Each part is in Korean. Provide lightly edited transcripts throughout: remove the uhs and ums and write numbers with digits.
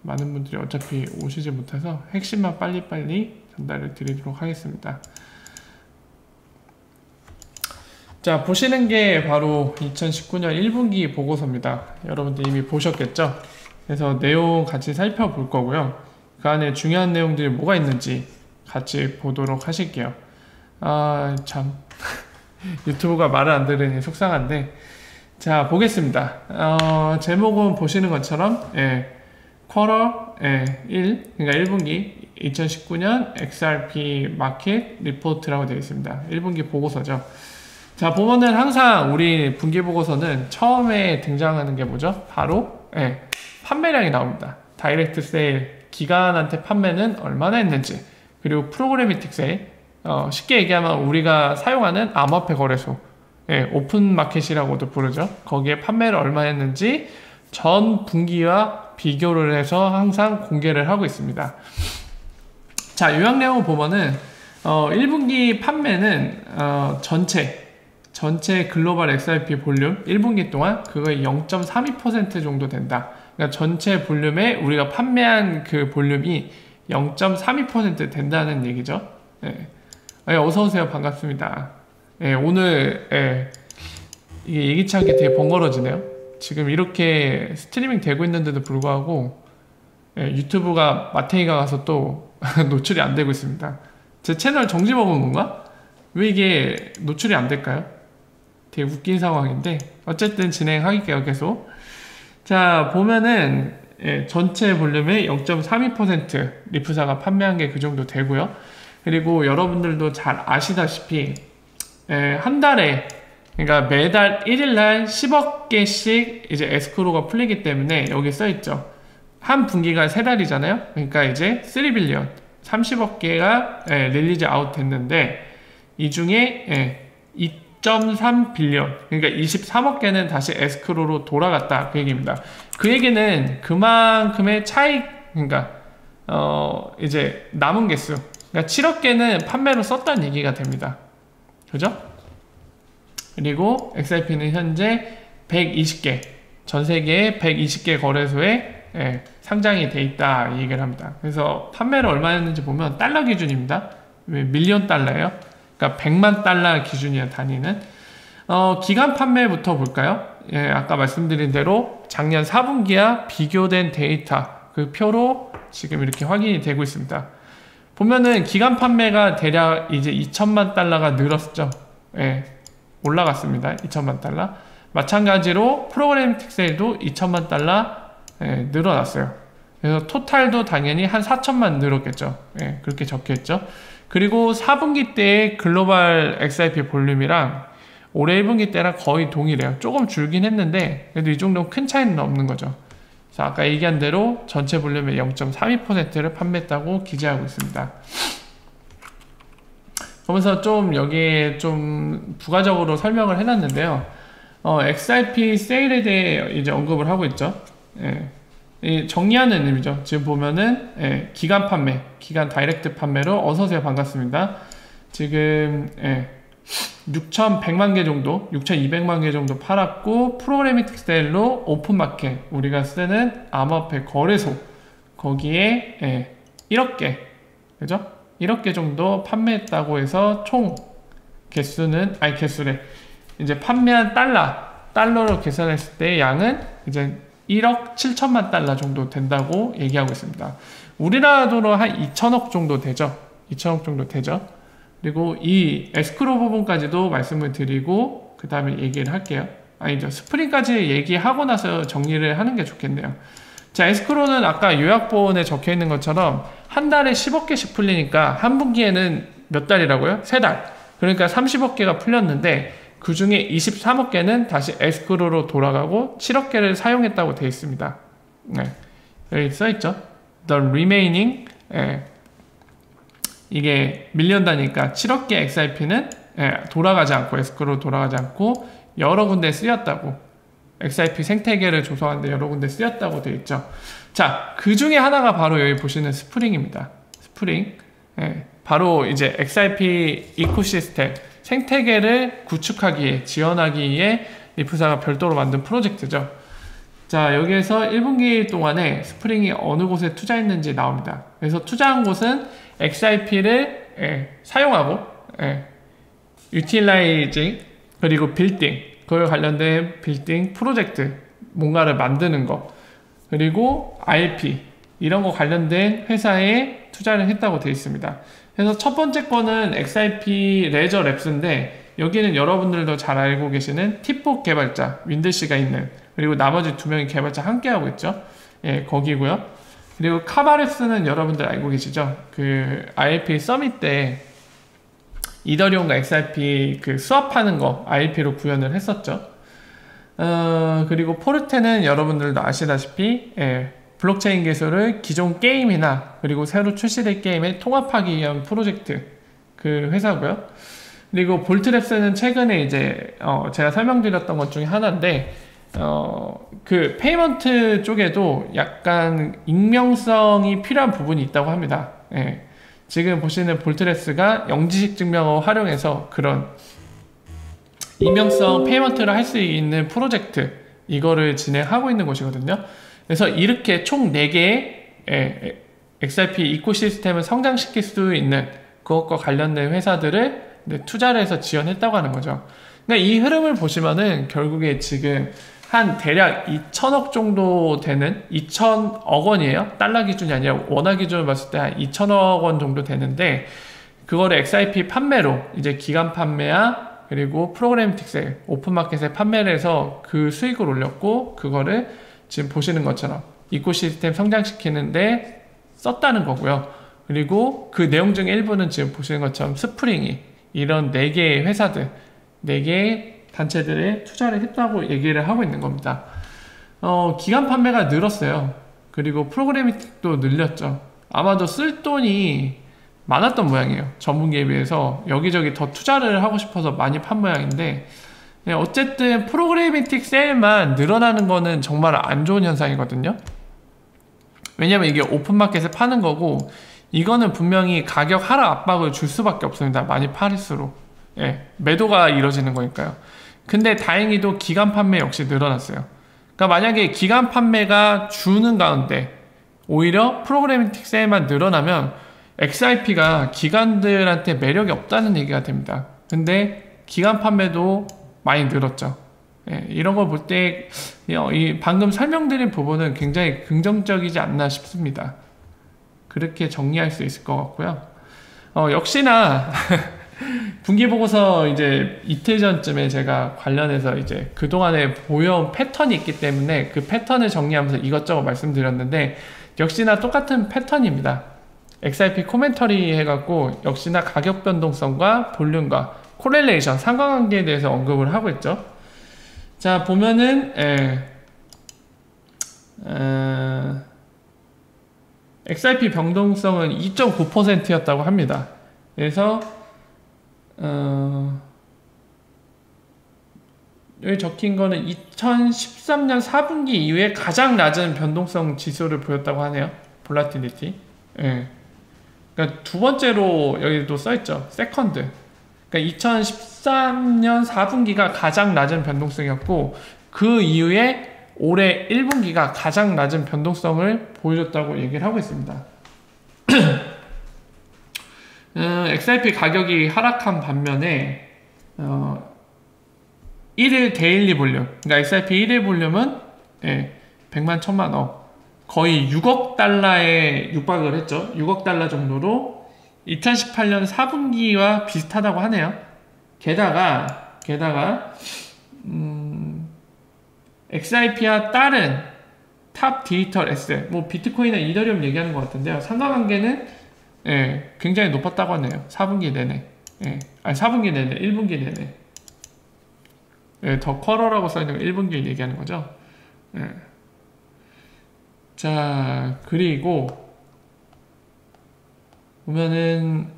많은 분들이 어차피 오시지 못해서 핵심만 빨리빨리 전달을 드리도록 하겠습니다. 자, 보시는 게 바로 2019년 1분기 보고서입니다. 여러분들 이미 보셨겠죠? 그래서 내용 같이 살펴볼 거고요. 그 안에 중요한 내용들이 뭐가 있는지 같이 보도록 하실게요. 참 유튜브가 말을 안 들으니 속상한데, 자, 보겠습니다. 제목은 보시는 것처럼 쿼터 1, 그러니까 1분기 2019년 XRP 마켓 리포트라고 되어 있습니다. 1분기 보고서죠. 자, 보면은 항상 우리 분기 보고서는 처음에 등장하는 게 뭐죠? 바로 판매량이 나옵니다. 다이렉트 세일, 기관한테 판매는 얼마나 했는지, 그리고 프로그래미틱 세일, 쉽게 얘기하면 우리가 사용하는 암호화폐 거래소, 오픈 마켓이라고도 부르죠. 거기에 판매를 얼마 했는지 전 분기와 비교를 해서 항상 공개를 하고 있습니다. 자, 요약 내용을 보면은 1분기 판매는 전체 글로벌 XRP 볼륨 1분기 동안 그거의 0.32% 정도 된다. 그러니까 전체 볼륨에 우리가 판매한 그 볼륨이 0.32% 된다는 얘기죠. 어서오세요. 반갑습니다. 오늘 이게 예기치 않게 되게 번거로워지네요. 지금 이렇게 스트리밍 되고 있는데도 불구하고 유튜브가 마탱이가 가서 또 노출이 안 되고 있습니다. 제 채널 정지 먹은 건가? 왜 이게 노출이 안 될까요? 되게 웃긴 상황인데 어쨌든 진행할게요. 계속. 자, 보면은 전체 볼륨의 0.32% 리프사가 판매한 게 그 정도 되고요. 그리고 여러분들도 잘 아시다시피 한 달에, 그러니까 매달 1일날 10억 개씩 이제 에스크로가 풀리기 때문에 여기 써있죠. 한 분기가 3달이잖아요. 그러니까 이제 3빌리언 30억 개가 릴리즈 아웃 됐는데 이 중에 2.3빌리언, 그러니까 23억 개는 다시 에스크로로 돌아갔다, 그 얘기입니다. 그 얘기는 그만큼의 차익, 그러니까 이제 남은 개수, 그러니까 7억 개는 판매로 썼다는 얘기가 됩니다. 그죠? 그리고 XRP는 현재 120개, 전 세계에 120개 거래소에 상장이 돼 있다, 이 얘기를 합니다. 그래서 판매를 얼마 했는지 보면 달러 기준입니다. 밀리언 달러예요. 그러니까 100만 달러 기준이야, 단위는. 기간 판매부터 볼까요? 아까 말씀드린 대로 작년 4분기와 비교된 데이터, 그 표로 지금 이렇게 확인이 되고 있습니다. 보면은 기간 판매가 대략 이제 2천만 달러가 늘었죠. 올라갔습니다. 2천만 달러. 마찬가지로 프로그래미틱 세일도 2천만 달러 늘어났어요. 그래서 토탈도 당연히 한 4천만 늘었겠죠. 그렇게 적혀있죠. 그리고 4분기 때의 글로벌 XRP 볼륨이랑 올해 1분기 때랑 거의 동일해요. 조금 줄긴 했는데 그래도 이 정도는 큰 차이는 없는 거죠. 그래서 아까 얘기한 대로 전체 볼륨의 0.32%를 판매했다고 기재하고 있습니다. 그러면서 좀 여기에 좀 부가적으로 설명을 해놨는데요. XRP 세일에 대해 이제 언급을 하고 있죠. 정리하는 의미죠. 지금 보면은 기간 판매, 기간 다이렉트 판매로 어서오세요. 반갑습니다. 지금 6,100만 개 정도, 6,200만 개 정도 팔았고, 프로그래미틱 세일로 오픈마켓, 우리가 쓰는 암호화폐 거래소, 거기에 1억 개, 그죠? 1억 개 정도 판매했다고 해서 총 개수는, 개수래. 이제 판매한 달러로 계산했을 때 양은 이제 1억 7천만 달러 정도 된다고 얘기하고 있습니다. 우리나라 돈으로 한 2천억 정도 되죠. 2천억 정도 되죠. 그리고 이 에스크로 부분까지도 말씀을 드리고 그 다음에 얘기를 할게요. 아니죠. 스프링까지 얘기하고 나서 정리를 하는 게 좋겠네요. 자, 에스크로는 아까 요약본에 적혀 있는 것처럼 한 달에 10억 개씩 풀리니까 한 분기에는 몇 달이라고요? 3달. 그러니까 30억 개가 풀렸는데 그 중에 23억 개는 다시 에스크로로 돌아가고 7억 개를 사용했다고 되어 있습니다. 여기 써있죠. The remaining, 이게 밀리언 단위니까 7억 개 XRP는 돌아가지 않고, 에스크로로 돌아가지 않고 여러 군데 쓰였다고, XRP 생태계를 조성하는데 여러 군데 쓰였다고 되어 있죠. 자, 그 중에 하나가 바로 여기 보시는 스프링입니다. 스프링. 바로 이제 XRP 이코시스템 생태계를 구축하기에, 지원하기에 리프사가 별도로 만든 프로젝트죠. 자, 여기에서 1분기 동안에 스프링이 어느 곳에 투자했는지 나옵니다. 그래서 투자한 곳은 XIP를 사용하고 유틸라이징 그리고 빌딩, 그걸 관련된 빌딩 프로젝트, 뭔가를 만드는 거, 그리고 RP 이런 거 관련된 회사에 투자를 했다고 되어 있습니다. 그래서 첫 번째 거는 XIP 레저 랩스인데, 여기는 여러분들도 잘 알고 계시는 팁복 개발자 윈드씨가 있는, 그리고 나머지 두 명의 개발자 함께 하고 있죠. 예, 거기고요. 그리고 카바레스는 여러분들 알고 계시죠? 그 ILP 서밋 때 이더리움과 XRP 그 스왑하는 거 ILP로 구현을 했었죠. 그리고 포르테는 여러분들도 아시다시피 블록체인 기술을 기존 게임이나 그리고 새로 출시될 게임에 통합하기 위한 프로젝트 그 회사고요. 그리고 볼트랩스는 최근에 이제 제가 설명드렸던 것 중에 하나인데, 그 페이먼트 쪽에도 약간 익명성이 필요한 부분이 있다고 합니다. 예. 지금 보시는 볼트랩스가 영지식 증명을 활용해서 그런 익명성 페이먼트를 할 수 있는 프로젝트, 이거를 진행하고 있는 곳이거든요. 그래서 이렇게 총 4개의 XRP 이코시스템을 성장시킬 수 있는 그것과 관련된 회사들을 투자를 해서 지원했다고 하는 거죠. 그러니까 이 흐름을 보시면은 결국에 지금 한 대략 2천억 정도 되는, 2천억 원이에요. 달러 기준이 아니라 원화 기준으로 봤을 때 한 2천억 원 정도 되는데, 그거를 XIP 판매로 이제 기간 판매야 그리고 프로그래미틱 세일, 오픈마켓에 판매를 해서 그 수익을 올렸고, 그거를 지금 보시는 것처럼 이코시스템 성장시키는데 썼다는 거고요. 그리고 그 내용 중에 일부는 지금 보시는 것처럼 스프링이 이런 4개의 회사들, 4개의 단체들에 투자를 했다고 얘기를 하고 있는 겁니다. 기간 판매가 늘었어요. 그리고 프로그래미틱도 늘렸죠. 아마도 쓸 돈이 많았던 모양이에요. 전분기에 비해서 여기저기 더 투자를 하고 싶어서 많이 판 모양인데, 어쨌든 프로그래미틱 세일만 늘어나는 거는 정말 안 좋은 현상이거든요. 왜냐면 이게 오픈마켓에 파는 거고, 이거는 분명히 가격 하락 압박을 줄 수밖에 없습니다. 많이 팔릴수록. 매도가 이루어지는 거니까요. 근데 다행히도 기간 판매 역시 늘어났어요. 그러니까 만약에 기간 판매가 주는 가운데 오히려 프로그래미틱 세일만 늘어나면 XRP가 기관들한테 매력이 없다는 얘기가 됩니다. 근데 기간 판매도 많이 늘었죠. 이런 걸 볼 때 방금 설명드린 부분은 굉장히 긍정적이지 않나 싶습니다. 그렇게 정리할 수 있을 것 같고요. 역시나 분기보고서 이제 이틀 전쯤에 제가 관련해서 이제 그동안에 보여온 패턴이 있기 때문에 그 패턴을 정리하면서 이것저것 말씀드렸는데, 역시나 똑같은 패턴입니다. XRP 코멘터리 해갖고 역시나 가격 변동성과 볼륨과 코렐레이션, 상관관계에 대해서 언급을 하고 있죠. 자, 보면은 XRP 변동성은 2.9%였다고 합니다. 그래서 여기 적힌 거는 2013년 4분기 이후에 가장 낮은 변동성 지수를 보였다고 하네요. 볼라틸리티. 그러니까 두 번째로 여기도 써있죠. 세컨드. 그러니까 2013년 4분기가 가장 낮은 변동성이었고, 그 이후에 올해 1분기가 가장 낮은 변동성을 보여줬다고 얘기를 하고 있습니다. XRP 가격이 하락한 반면에 1일 데일리 볼륨, 그러니까 XRP 1일 볼륨은 100만 1000만억, 거의 6억 달러에 육박을 했죠. 6억 달러 정도로 2018년 4분기와 비슷하다고 하네요. 게다가 XRP와 다른 탑 디지털 에셋, 뭐 비트코인이나 이더리움 얘기하는 것 같은데요. 상관관계는 굉장히 높았다고 하네요. 4분기 내내. 아니 4분기 내내, 1분기 내내. 더 쿼러라고 써있는 거 1분기를 얘기하는 거죠. 자, 그리고 보면은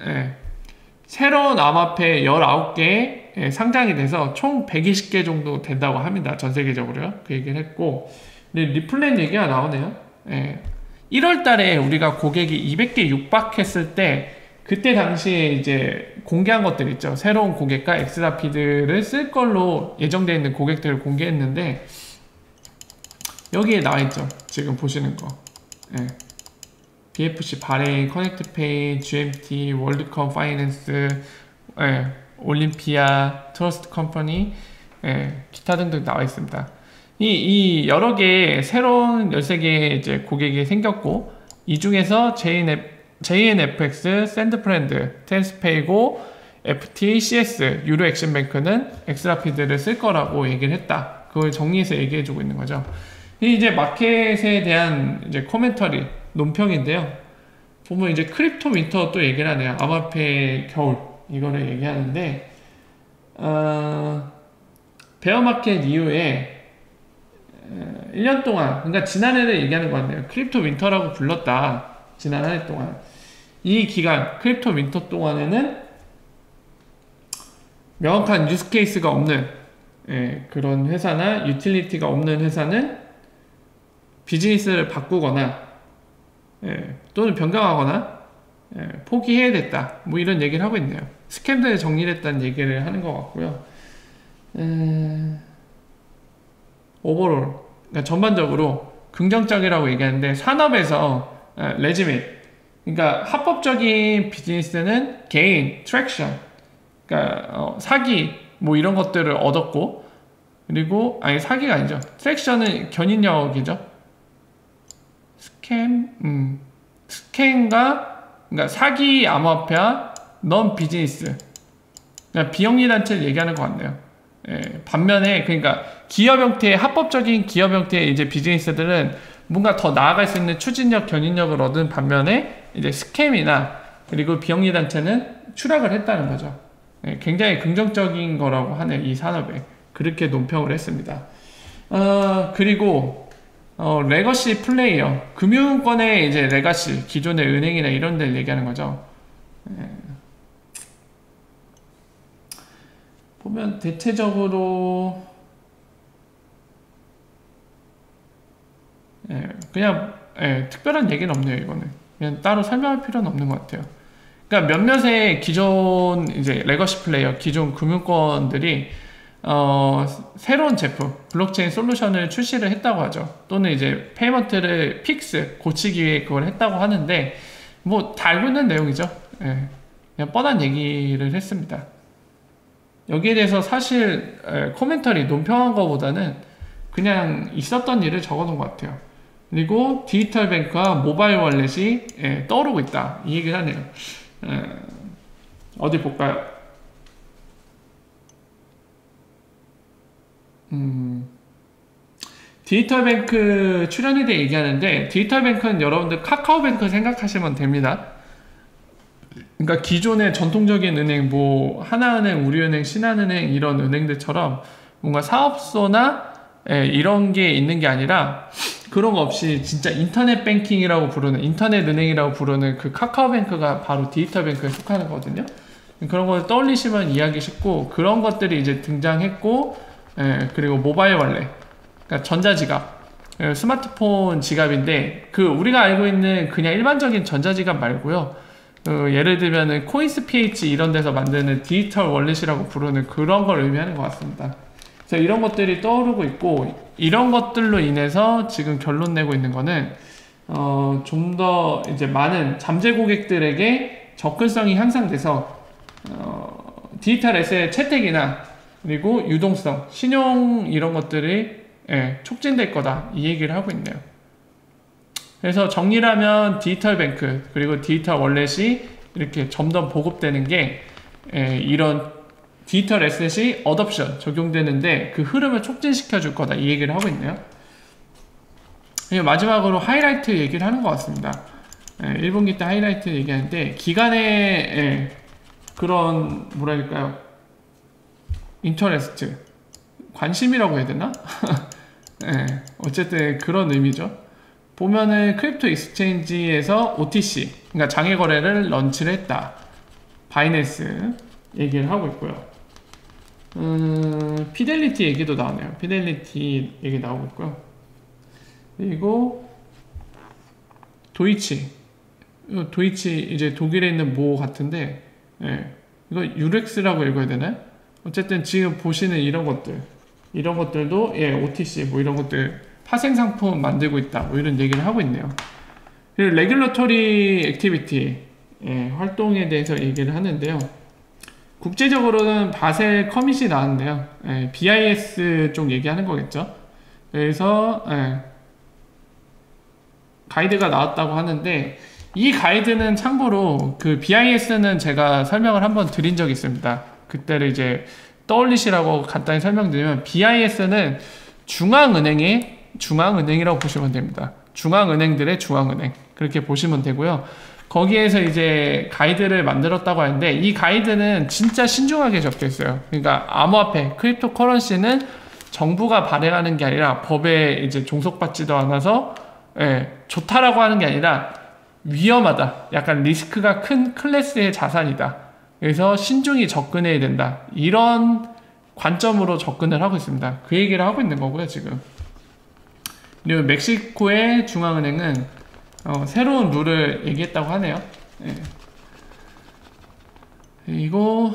새로운 암호화폐 19개 상장이 돼서 총 120개 정도 된다고 합니다. 전 세계적으로요. 그 얘기를 했고, 근데 리플랜 얘기가 나오네요. 1월 달에 우리가 고객이 200개 육박했을 때 그때 당시에 이제 공개한 것들 있죠. 새로운 고객과 엑스라피드를 쓸 걸로 예정되어 있는 고객들을 공개했는데 여기에 나와있죠. 지금 보시는 거. 예. BFC, 바레인, 커넥트페이, GMT, 월드컵 파이낸스, 예. 올림피아, 트러스트 컴퍼니, 예. 기타 등등 나와 있습니다. 이 여러 개의 새로운 13개의 이제 고객이 생겼고, 이 중에서 JNFX, 샌드프렌드, 텐스페이고, FT, CS, 유로 액션뱅크는 엑스라피드를 쓸 거라고 얘기를 했다. 그걸 정리해서 얘기해주고 있는 거죠. 이제 마켓에 대한 이제 코멘터리, 논평인데요. 보면 이제 크립토 윈터 또 얘기를 하네요. 암호화폐 겨울 이거를 얘기하는데 베어마켓 이후에 1년 동안, 그러니까 지난해를 얘기하는 것 같네요. 크립토 윈터라고 불렀다. 지난 한 해 동안. 이 기간, 크립토 윈터 동안에는 명확한 유스케이스가 없는 그런 회사나 유틸리티가 없는 회사는 비즈니스를 바꾸거나 또는 변경하거나 포기해야 됐다. 뭐 이런 얘기를 하고 있네요. 스캔들을 정리했다는 얘기를 하는 것 같고요. 오버롤, 그러니까 전반적으로 긍정적이라고 얘기하는데 산업에서 레지밋, 그러니까 합법적인 비즈니스는 게인, 트랙션, 그러니까 사기 뭐 이런 것들을 얻었고, 그리고 아니 사기가 아니죠. 트랙션은 견인력이죠. 스캔과 그러니까 사기 암호화폐와 넌 비즈니스, 그러니까 비영리 단체를 얘기하는 것 같네요. 반면에 그러니까 기업 형태의 합법적인 기업 형태의 이제 비즈니스들은 뭔가 더 나아갈 수 있는 추진력, 견인력을 얻은 반면에 이제 스캠이나 그리고 비영리 단체는 추락을 했다는 거죠. 굉장히 긍정적인 거라고 하는 이 산업에 그렇게 논평을 했습니다. 그리고 레거시 플레이어, 금융권의 이제 레가시, 기존의 은행이나 이런 데를 얘기하는 거죠. 보면 대체적으로 그냥 특별한 얘기는 없네요. 이거는 그냥 따로 설명할 필요는 없는 것 같아요. 그러니까 몇몇의 기존 이제 레거시 플레이어, 기존 금융권들이 새로운 제품, 블록체인 솔루션을 출시를 했다고 하죠. 또는 이제 페이먼트를 픽스, 고치기 위해 그걸 했다고 하는데 뭐 다 알고 있는 내용이죠. 그냥 뻔한 얘기를 했습니다. 여기에 대해서 사실 코멘터리, 논평한 것보다는 그냥 있었던 일을 적어놓은 것 같아요. 그리고 디지털 뱅크와 모바일 월렛이 떠오르고 있다. 이 얘기를 하네요. 어디 볼까요? 디지털뱅크 출연에 대해 얘기하는데, 디지털뱅크는 여러분들 카카오뱅크 생각하시면 됩니다. 그러니까 기존의 전통적인 은행, 뭐 하나은행, 우리은행, 신한은행 이런 은행들처럼 뭔가 사업소나 이런 게 있는 게 아니라 그런 거 없이 진짜 인터넷 뱅킹이라고 부르는, 인터넷 은행이라고 부르는 그 카카오뱅크가 바로 디지털뱅크에 속하는 거거든요. 그런 걸 떠올리시면 이해하기 쉽고, 그런 것들이 이제 등장했고, 그리고 모바일 월렛, 그러니까 전자지갑, 스마트폰 지갑인데 그 우리가 알고 있는 그냥 일반적인 전자지갑 말고요. 예를 들면은 코인스PH 이런 데서 만드는 디지털 월렛이라고 부르는 그런 걸 의미하는 것 같습니다. 그래서 이런 것들이 떠오르고 있고, 이런 것들로 인해서 지금 결론 내고 있는 거는 좀 더 이제 많은 잠재 고객들에게 접근성이 향상돼서 디지털 에셋 채택이나 그리고 유동성, 신용 이런 것들이 촉진될 거다. 이 얘기를 하고 있네요. 그래서 정리를 하면 디지털 뱅크 그리고 디지털 월렛이 이렇게 점점 보급되는 게 이런 디지털 에셋이 어덥션 적용되는데 그 흐름을 촉진시켜 줄 거다. 이 얘기를 하고 있네요. 그리고 마지막으로 하이라이트 얘기를 하는 것 같습니다. 1분기 때 하이라이트 얘기하는데 기간의 그런 뭐랄까요, 인터레스트, 관심이라고 해야 되나? 어쨌든 그런 의미죠. 보면은 크립토 익스체인지에서 OTC, 그러니까 장외 거래를 런치를 했다. 바이낸스 얘기를 하고 있고요. 피델리티 얘기도 나오네요. 피델리티 얘기 나오고 있고요. 그리고 도이치, 이거 도이치 이제 독일에 있는 모 같은데, 예. 이거 유렉스라고 읽어야 되나요? 어쨌든 지금 보시는 이런 것들도 예, OTC 뭐 이런 것들 파생 상품 만들고 있다. 뭐 이런 얘기를 하고 있네요. 그리고 레귤러토리 액티비티 예, 활동에 대해서 얘기를 하는데요. 국제적으로는 바셀 커밋이 나왔네요. 예, BIS 쪽 얘기하는 거겠죠. 그래서 예, 가이드가 나왔다고 하는데 이 가이드는 참고로 그 BIS는 제가 설명을 한번 드린 적이 있습니다. 그때를 이제 떠올리시라고 간단히 설명드리면 BIS는 중앙은행이라고 보시면 됩니다. 중앙은행들의 중앙은행 그렇게 보시면 되고요. 거기에서 이제 가이드를 만들었다고 하는데 이 가이드는 진짜 신중하게 적혀 있어요. 그러니까 암호화폐, 크립토 커런시는 정부가 발행하는 게 아니라 법에 이제 종속받지도 않아서 예, 좋다라고 하는 게 아니라 위험하다. 약간 리스크가 큰 클래스의 자산이다. 그래서 신중히 접근해야 된다. 이런 관점으로 접근을 하고 있습니다. 그 얘기를 하고 있는 거고요, 지금. 그리고 멕시코의 중앙은행은 새로운 룰을 얘기했다고 하네요. 예. 그리고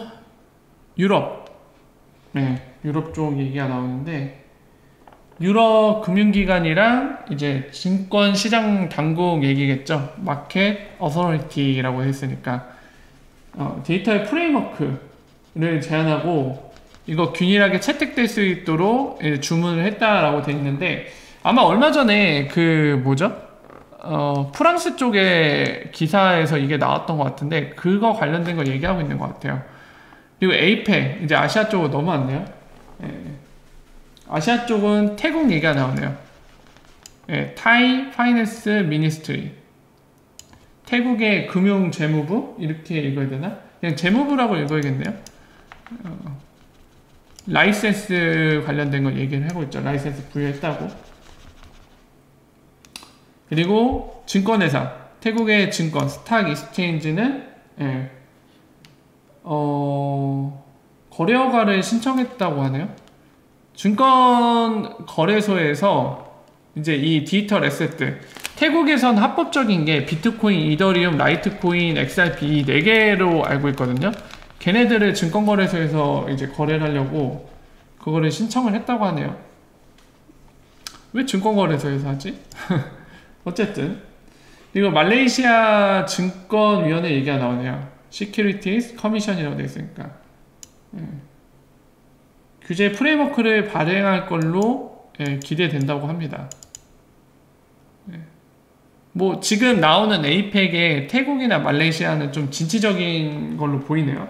유럽. 네, 유럽 쪽 얘기가 나오는데 유럽 금융기관이랑 이제 증권시장 당국 얘기겠죠. 마켓 어서리티라고 했으니까 데이터의 프레임워크를 제안하고 이거 균일하게 채택될 수 있도록 주문을 했다라고 돼 있는데 아마 얼마 전에 그 뭐죠? 프랑스 쪽의 기사에서 이게 나왔던 것 같은데 그거 관련된 거 얘기하고 있는 것 같아요. 그리고 에이펙 이제 아시아 쪽으로 넘어왔네요. 예. 아시아 쪽은 태국 얘기가 나오네요. 예, 타이 파이낸스 미니스트리 태국의 금융재무부 이렇게 읽어야 되나? 그냥 재무부라고 읽어야겠네요. 라이센스 관련된 거 얘기를 하고 있죠. 라이센스 부여했다고. 그리고 증권회사 태국의 증권 스탁 익스체인지는 예, 거래허가를 신청했다고 하네요. 증권 거래소에서 이제 이 디지털 애세트 태국에선 합법적인 게 비트코인, 이더리움, 라이트코인, XRP 이 4개로 알고 있거든요. 걔네들을 증권거래소에서 이제 거래를 하려고 그거를 신청을 했다고 하네요. 왜 증권거래소에서 하지? 어쨌든 그리고 말레이시아 증권위원회 얘기가 나오네요. Securities Commission이라고 되어 있으니까 규제 프레임워크를 발행할 걸로 기대된다고 합니다. 뭐 지금 나오는 에이펙의 태국이나 말레이시아는 좀 진취적인 걸로 보이네요.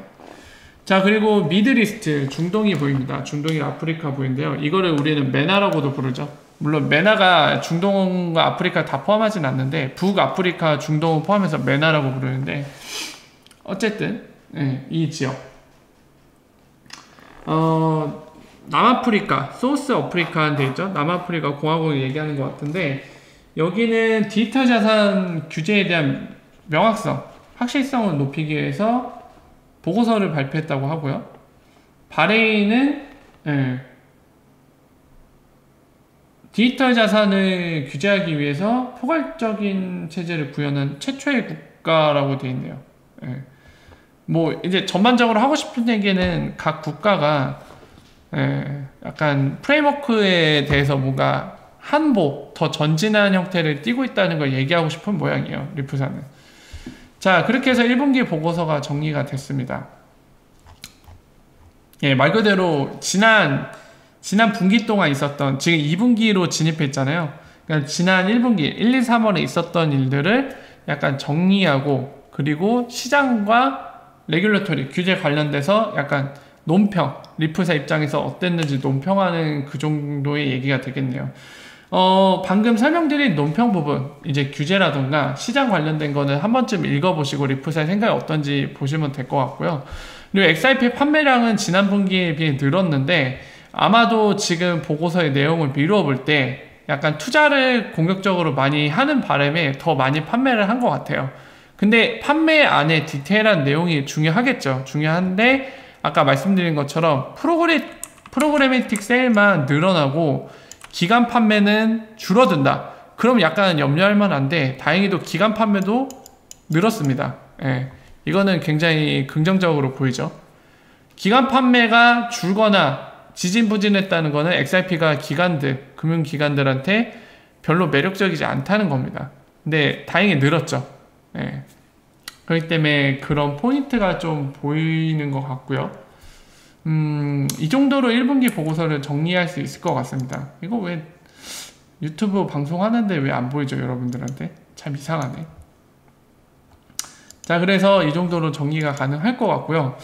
자 그리고 미드리스트 중동이 보입니다. 중동이 아프리카 보이는데요. 이거를 우리는 메나라고도 부르죠. 물론 메나가 중동과 아프리카 다 포함하진 않는데 북아프리카 중동을 포함해서 메나라고 부르는데 어쨌든 이 지역 남아프리카 소스 아프리카 돼 있죠. 남아프리카 공화국을 얘기하는 것 같은데 여기는 디지털 자산 규제에 대한 명확성, 확실성을 높이기 위해서 보고서를 발표했다고 하고요. 바레인은 디지털 자산을 규제하기 위해서 포괄적인 체제를 구현한 최초의 국가라고 되어 있네요. 뭐 이제 전반적으로 하고 싶은 얘기는 각 국가가 약간 프레임워크에 대해서 뭔가 한보 더 전진한 형태를 띠고 있다는 걸 얘기하고 싶은 모양이에요. 리프사는. 자 그렇게 해서 1분기 보고서가 정리가 됐습니다. 예, 말 그대로 지난 분기 동안 있었던 지금 2분기로 진입했잖아요. 그러니까 지난 1분기 1, 2, 3월에 있었던 일들을 약간 정리하고 그리고 시장과 레귤러토리 규제 관련돼서 약간 논평 리프사 입장에서 어땠는지 논평하는 그 정도의 얘기가 되겠네요. 방금 설명드린 논평 부분 이제 규제라던가 시장 관련된 거는 한 번쯤 읽어보시고 리프사의 생각이 어떤지 보시면 될 것 같고요. 그리고 XRP 판매량은 지난 분기에 비해 늘었는데 아마도 지금 보고서의 내용을 미루어 볼 때 약간 투자를 공격적으로 많이 하는 바람에 더 많이 판매를 한 것 같아요. 근데 판매 안에 디테일한 내용이 중요하겠죠. 중요한데 아까 말씀드린 것처럼 프로그래매틱 세일만 늘어나고 기간 판매는 줄어든다. 그럼 약간 염려할 만한데 다행히도 기간 판매도 늘었습니다. 예. 이거는 굉장히 긍정적으로 보이죠. 기관 판매가 줄거나 지진부진했다는 거는 XRP가 기관들, 금융기관들한테 별로 매력적이지 않다는 겁니다. 근데 다행히 늘었죠. 예. 그렇기 때문에 그런 포인트가 좀 보이는 것 같고요. 이 정도로 1분기 보고서를 정리할 수 있을 것 같습니다. 이거 왜 유튜브 방송하는데 왜 안 보이죠, 여러분들한테? 참 이상하네. 자, 그래서 이 정도로 정리가 가능할 것 같고요.